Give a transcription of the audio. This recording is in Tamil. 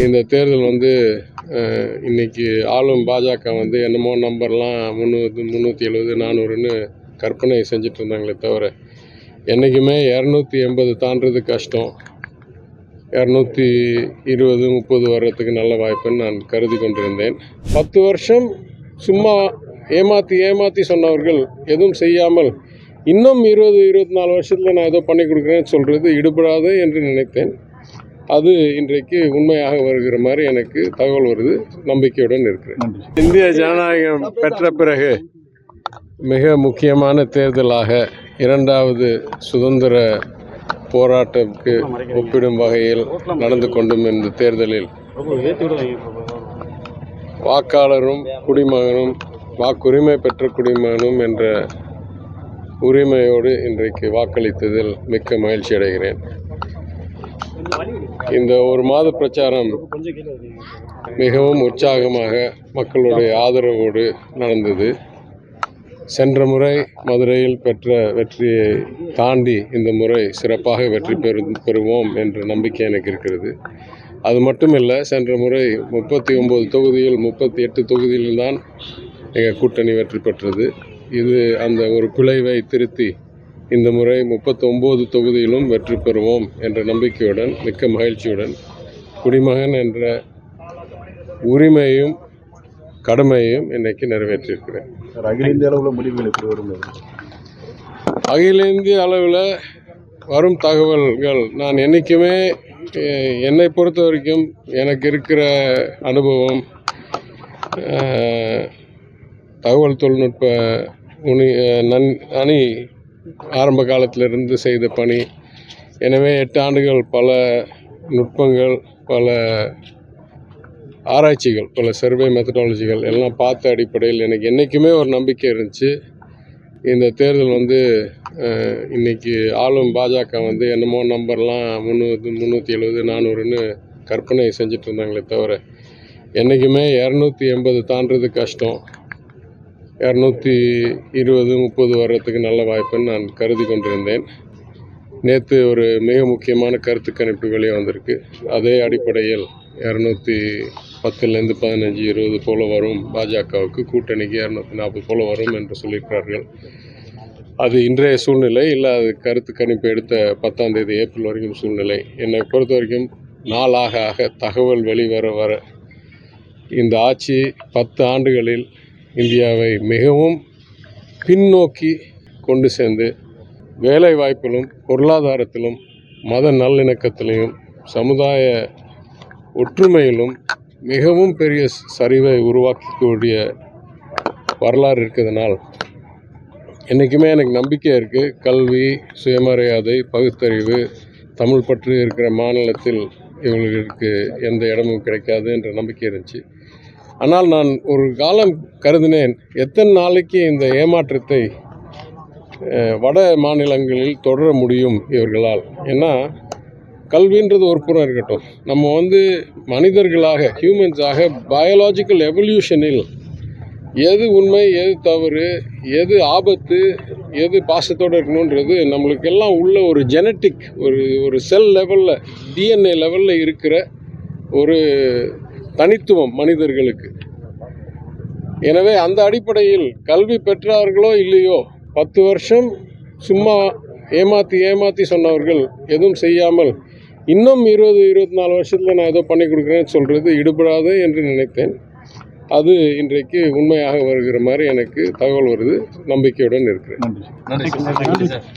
இந்த தேர்தல் வந்து இன்னைக்கு ஆளும் பாஜக வந்து என்னமோ நம்பர்லாம் 370 400ன்னு கற்பனை செஞ்சுட்டு இருந்தாங்களே தவிர என்றைக்குமே 280 தாண்டது கஷ்டம். 220 30 வர்றதுக்கு நல்ல வாய்ப்புன்னு நான் கருதி கொண்டிருந்தேன். 10 வருஷம் சும்மா ஏமாற்றி சொன்னவர்கள் எதுவும் செய்யாமல் இன்னும் 20-24 வருஷத்தில் நான் ஏதோ பண்ணி கொடுக்குறேன்னு சொல்கிறது இடுபடாது என்று நினைத்தேன். அது இன்றைக்கு உண்மையாக வருகிற மாதிரி எனக்கு தகவல் வருது. நம்பிக்கையுடன் இருக்கிறேன். இந்திய ஜனநாயகம் பெற்ற பிறகு மிக முக்கியமான தேர்தலாக இரண்டாவது சுதந்திர போராட்டத்துக்கு ஒப்பிடும் வகையில் நடந்து கொண்டும் இந்த தேர்தலில் வாக்காளரும் குடிமகனும் வாக்குரிமை பெற்ற குடிமகனும் என்ற உரிமையோடு இன்றைக்கு வாக்களித்ததில் மிக்க மகிழ்ச்சி அடைகிறேன். இந்த ஒரு மாத பிரச்சாரம் மிகவும் உற்சாகமாக மக்களுடைய ஆதரவோடு நடந்தது. சென்ற முறை மதுரையில் பெற்ற வெற்றியை தாண்டி இந்த முறை சிறப்பாக வெற்றி பெறுவோம் என்ற நம்பிக்கை எனக்கு இருக்கிறது. அது மட்டுமில்லை, சென்ற முறை 39 தொகுதியில் 38 தொகுதியில்தான் எங்கள் கூட்டணி வெற்றி பெற்றது. இது அந்த ஒரு பிழைவை திருத்தி இந்த முறை 39 தொகுதியிலும் வெற்றி பெறுவோம் என்ற நம்பிக்கையுடன் மிக்க மகிழ்ச்சியுடன் குடிமகன் என்ற உரிமையும் கடமையும் இன்னைக்கு நிறைவேற்றியிருக்கிறேன். அகில இந்திய அளவில் முடிவுகள் எப்படி வரும்? அகில இந்திய அளவில் வரும் தகவல்கள் நான் என்றைக்குமே என்னை பொறுத்த வரைக்கும் எனக்கு இருக்கிற அனுபவம், தகவல் தொழில்நுட்ப அணி ஆரம்ப காலத்திலிருந்து செய்த பணி. எனவே 8 ஆண்டுகள் பல நுட்பங்கள், பல ஆராய்ச்சிகள், பல சர்வே மெத்தடாலஜிகள் எல்லாம் பார்த்த அடிப்படையில் எனக்கு என்றைக்குமே ஒரு நம்பிக்கை இருந்துச்சு. இந்த தேர்தல் வந்து இன்றைக்கி ஆளும் பாஜக வந்து என்னமோ நம்பர்லாம் 370 400ன்னு கற்பனை செஞ்சுட்டு இருந்தாங்களே தவிர என்றைக்குமே 280 தாண்டது கஷ்டம். 220 30 வர்றதுக்கு நல்ல வாய்ப்புன்னு நான் கருதி கொண்டிருந்தேன். நேற்று ஒரு மிக முக்கியமான கருத்து கணிப்பு வெளியே வந்திருக்கு. அதே அடிப்படையில் 210லேருந்து 15 20 போல் வரும், பாஜகவுக்கு கூட்டணிக்கு 240 போல் வரும் என்று சொல்லியிருக்கிறார்கள். அது இன்றைய சூழ்நிலை இல்லை, அது கருத்து கணிப்பு எடுத்த 10ஆம் தேதி ஏப்ரல் வரைக்கும் சூழ்நிலை. என்னை பொறுத்த வரைக்கும் நாளாக ஆக தகவல் வெளிவர இந்த ஆட்சி 10 ஆண்டுகளில் இந்தியாவை மிகவும் பின்னோக்கி கொண்டு சேர்ந்து வேலை வாய்ப்பிலும் பொருளாதாரத்திலும் மத நல்லிணக்கத்திலையும் சமுதாய ஒற்றுமையிலும் மிகவும் பெரிய சரிவை உருவாக்கக்கூடிய வரலாறு இருக்கிறதுனால் என்றைக்குமே எனக்கு நம்பிக்கை இருக்குது. கல்வி, சுயமரியாதை, பகுத்தறிவு, தமிழ் பற்று இருக்கிற மாநிலத்தில் இவங்களுக்கு எந்த இடமும் கிடைக்காது என்ற நம்பிக்கை இருந்துச்சு. ஆனால் நான் ஒரு காலம் கருதினேன், எத்தனை நாளைக்கு இந்த ஏமாற்றத்தை வட மாநிலங்களில் தொடர முடியும் இவர்களால். ஏன்னா கல்வின்றது ஒரு புறம் இருக்கட்டும், நம்ம வந்து மனிதர்களாக, ஹியூமன்ஸாக பயாலஜிக்கல் எவல்யூஷனில் எது உண்மை, எது தவறு, எது ஆபத்து, எது பாசத்தோடு இருக்கணுன்றது நம்மளுக்கெல்லாம் உள்ள ஒரு ஜெனட்டிக், ஒரு செல் லெவலில், டிஎன்ஏ லெவலில் இருக்கிற ஒரு தனித்துவம் மனிதர்களுக்கு. எனவே அந்த அடிப்படையில் கல்வி பெற்றார்களோ இல்லையோ 10 வருஷம் சும்மா ஏமாற்றி சொன்னவர்கள் எதுவும் செய்யாமல் இன்னும் 20-24 வருஷத்தில் நான் ஏதோ பண்ணி கொடுக்குறேன்னு சொல்கிறது இடுபடாது என்று நினைத்தேன். அது இன்றைக்கு உண்மையாக வருகிற மாதிரி எனக்கு தகவல் வருது. நம்பிக்கையுடன் இருக்கிறேன். நன்றி சார்.